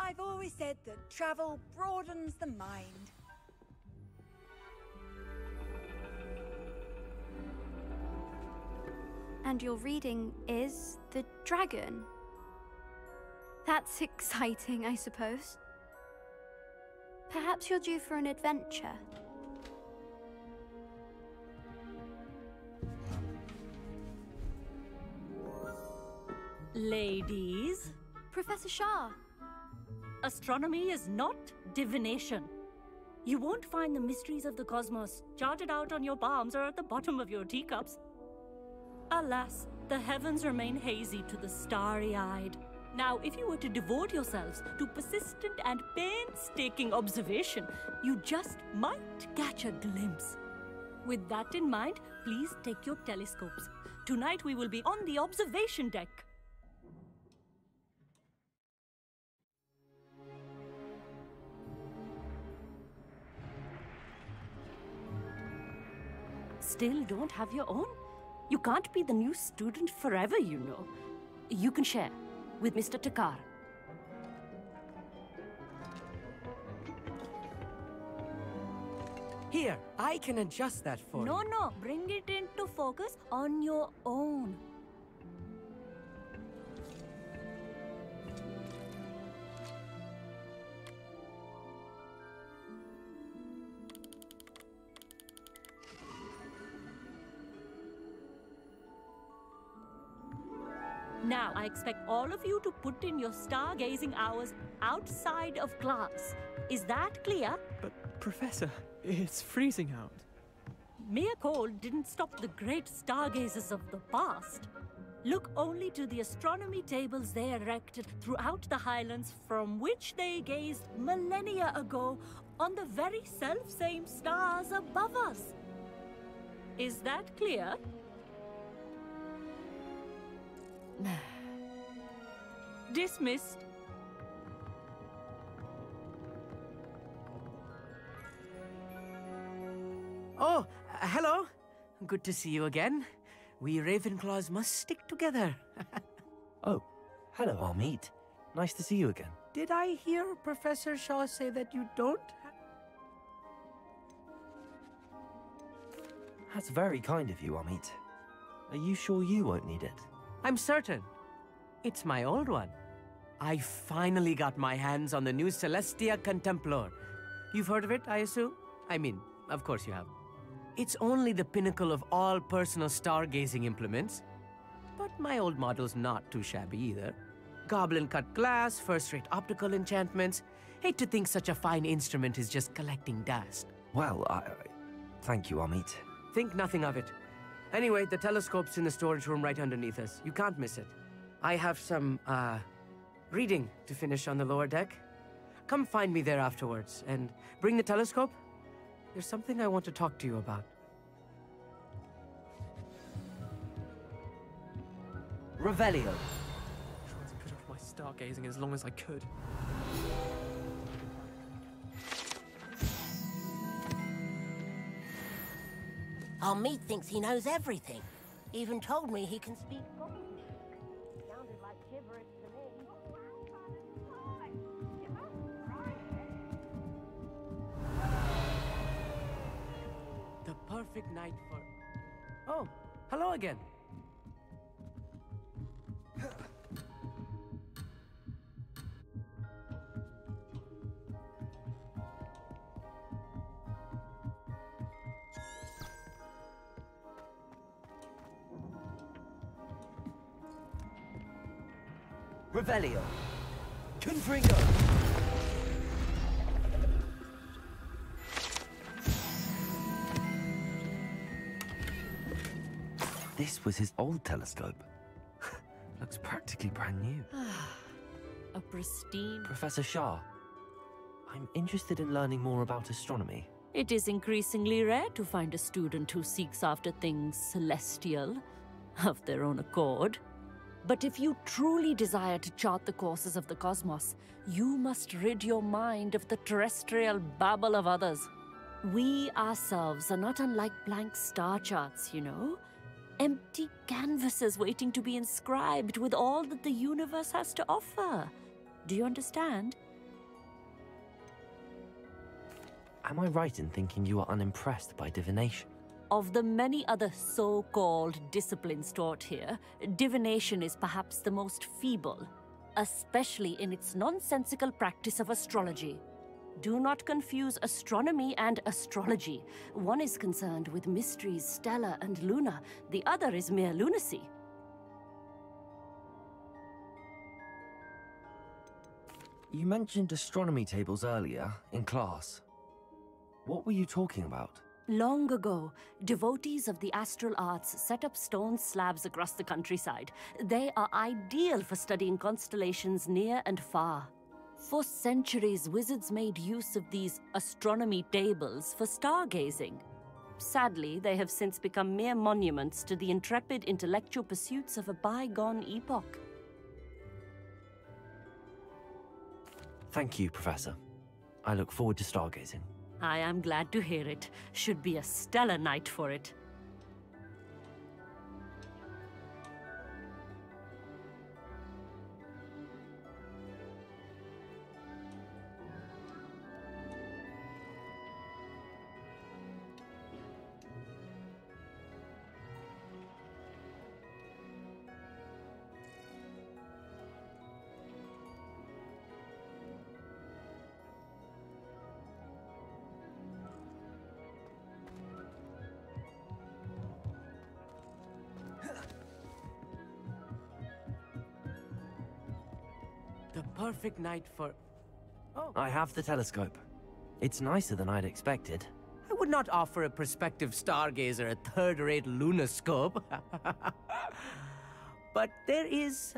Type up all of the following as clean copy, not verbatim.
I've always said that travel broadens the mind. And your reading is the dragon. That's exciting, I suppose. Perhaps you're due for an adventure. Ladies, Professor Shah. astronomy is not divination. You won't find the mysteries of the cosmos charted out on your palms or at the bottom of your teacups. Alas, the heavens remain hazy to the starry-eyed. Now, if you were to devote yourselves to persistent and painstaking observation, you just might catch a glimpse. With that in mind, please take your telescopes. Tonight we will be on the observation deck. Still don't have your own? You can't be the new student forever, you know. You can share with Mr. Takar. Here, I can adjust that for you. No, bring it into focus on your own. Now, I expect all of you to put in your stargazing hours outside of class. Is that clear? But, Professor, it's freezing out. Mere cold didn't stop the great stargazers of the past. Look only to the astronomy tables they erected throughout the highlands from which they gazed millennia ago on the very self-same stars above us. Is that clear? Dismissed. Oh, hello. Good to see you again. We Ravenclaws must stick together. Oh, hello, Amit. Nice to see you again. Did I hear Professor Shaw say that you don't? That's very kind of you, Amit. Are you sure you won't need it? I'm certain. It's my old one. I finally got my hands on the new Celestia Contemplar. You've heard of it, I assume? I mean, of course you have. It's only the pinnacle of all personal stargazing implements. But my old model's not too shabby either. Goblin-cut glass, first-rate optical enchantments. Hate to think such a fine instrument is just collecting dust. Well, thank you, Amit. Think nothing of it. Anyway, the telescope's in the storage room right underneath us. You can't miss it. I have some, reading to finish on the lower deck. Come find me there afterwards, and bring the telescope. There's something I want to talk to you about. Revelio. Trying to put off my stargazing as long as I could. Amit thinks he knows everything. Even told me he can speak Goblin. Sounded like gibberish to me. The perfect night for... Oh, hello again. Revelio. Confringo. This was his old telescope. Looks practically brand new. A pristine... Professor Shah, I'm interested in learning more about astronomy. It is increasingly rare to find a student who seeks after things celestial, of their own accord. But if you truly desire to chart the courses of the cosmos, you must rid your mind of the terrestrial babble of others. We ourselves are not unlike blank star charts, you know. Empty canvases waiting to be inscribed with all that the universe has to offer. Do you understand? Am I right in thinking you are unimpressed by divination? Of the many other so-called disciplines taught here, divination is perhaps the most feeble, especially in its nonsensical practice of astrology. Do not confuse astronomy and astrology. One is concerned with mysteries stellar and lunar, the other is mere lunacy. You mentioned astronomy tables earlier, in class. What were you talking about? Long ago, devotees of the astral arts set up stone slabs across the countryside. They are ideal for studying constellations near and far. For centuries, wizards made use of these astronomy tables for stargazing. Sadly, they have since become mere monuments to the intrepid intellectual pursuits of a bygone epoch. Thank you, Professor. I look forward to stargazing. I am glad to hear it. Should be a stellar night for it. The perfect night for... Oh, I have the telescope. It's nicer than I'd expected. I would not offer a prospective stargazer a third-rate lunoscope. But there is,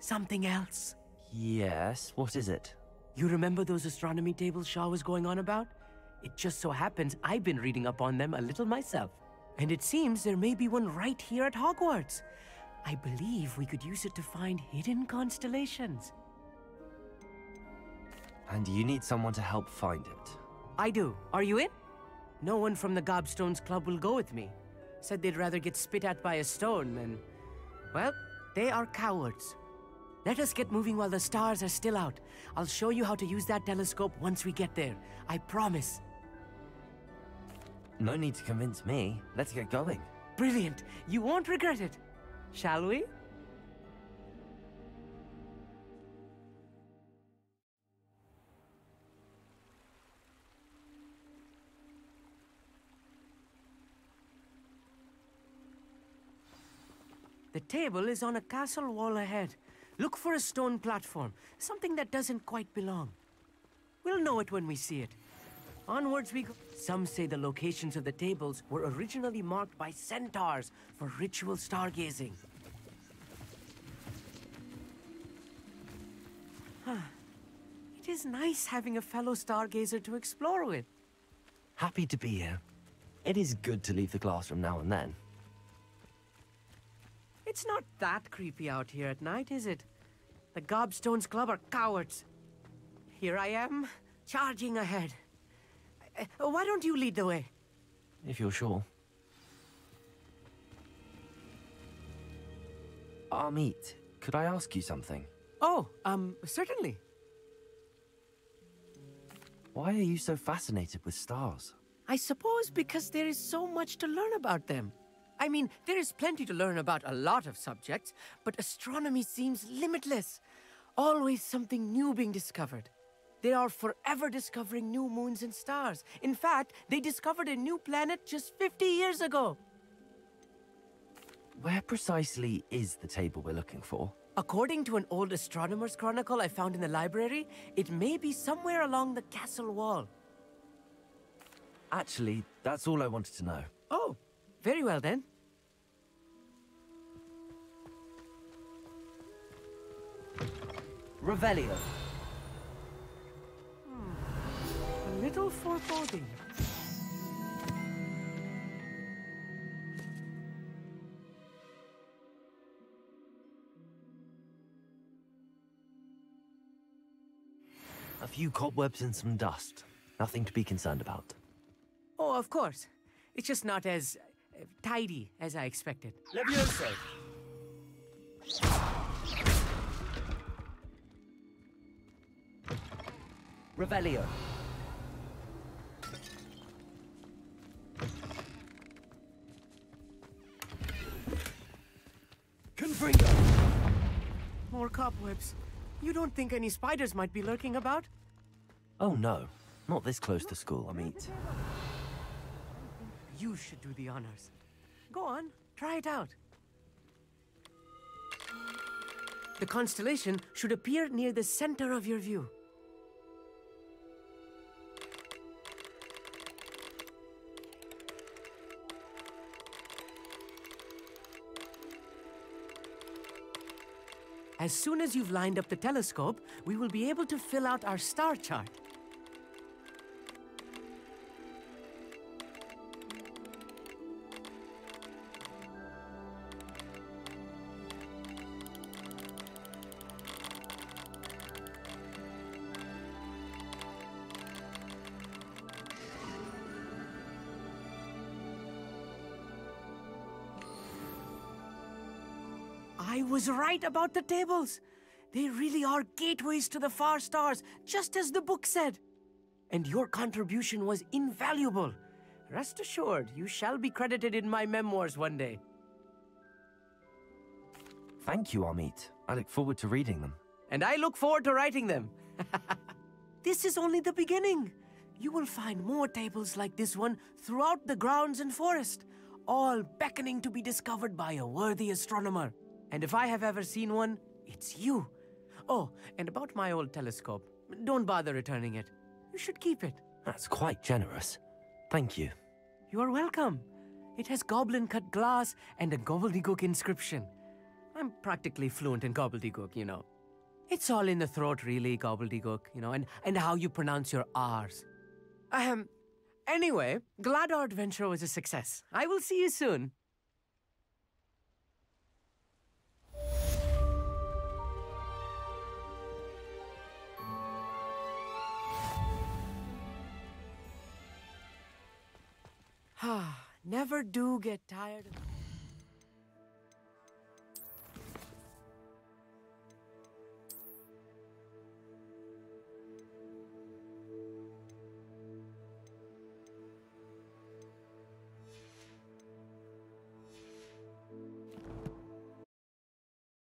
something else. Yes, what is it? You remember those astronomy tables Shaw was going on about? It just so happens I've been reading up on them a little myself. And it seems there may be one right here at Hogwarts. I believe we could use it to find hidden constellations. And you need someone to help find it. I do. Are you in? No one from the Gobstones Club will go with me. Said they'd rather get spit at by a stone than... Well, they are cowards. Let us get moving while the stars are still out. I'll show you how to use that telescope once we get there. I promise. No need to convince me. Let's get going. Brilliant. You won't regret it. Shall we? The table is on a castle wall ahead. Look for a stone platform, something that doesn't quite belong. We'll know it when we see it. Onwards we go. Some say the locations of the tables were originally marked by centaurs for ritual stargazing. It is nice having a fellow stargazer to explore with. Happy to be here. It is good to leave the classroom now and then. It's not that creepy out here at night, is it? The Gobstones Club are cowards. Here I am, charging ahead. Why don't you lead the way? If you're sure. Amit, could I ask you something? Oh, certainly. Why are you so fascinated with stars? I suppose because there is so much to learn about them. I mean, there is plenty to learn about a lot of subjects, but astronomy seems limitless. Always something new being discovered. They are forever discovering new moons and stars. In fact, they discovered a new planet just 50 years ago. Where precisely is the table we're looking for? According to an old astronomer's chronicle I found in the library, it may be somewhere along the castle wall. Actually, that's all I wanted to know. Oh, very well then. Revelio. A little foreboding. A few cobwebs and some dust. Nothing to be concerned about. Oh, of course. It's just not as tidy as I expected. Levioso! Revelio. cobwebs. You don't think any spiders might be lurking about? Oh no, not this close to school, Amit. You should do the honors. Go on, try it out. The constellation should appear near the center of your view. As soon as you've lined up the telescope, we will be able to fill out our star chart. I was right about the tables. They really are gateways to the far stars, just as the book said. And your contribution was invaluable. Rest assured, you shall be credited in my memoirs one day. Thank you, Amit. I look forward to reading them. And I look forward to writing them. This is only the beginning. You will find more tables like this one throughout the grounds and forest, all beckoning to be discovered by a worthy astronomer. And if I have ever seen one, it's you. Oh, and about my old telescope, don't bother returning it. You should keep it. That's quite generous. Thank you. You're welcome. It has goblin-cut glass and a gobbledygook inscription. I'm practically fluent in gobbledygook, you know. It's all in the throat, really, gobbledygook, you know, and how you pronounce your R's. Anyway, glad our adventure was a success. I will see you soon. Never do get tired of...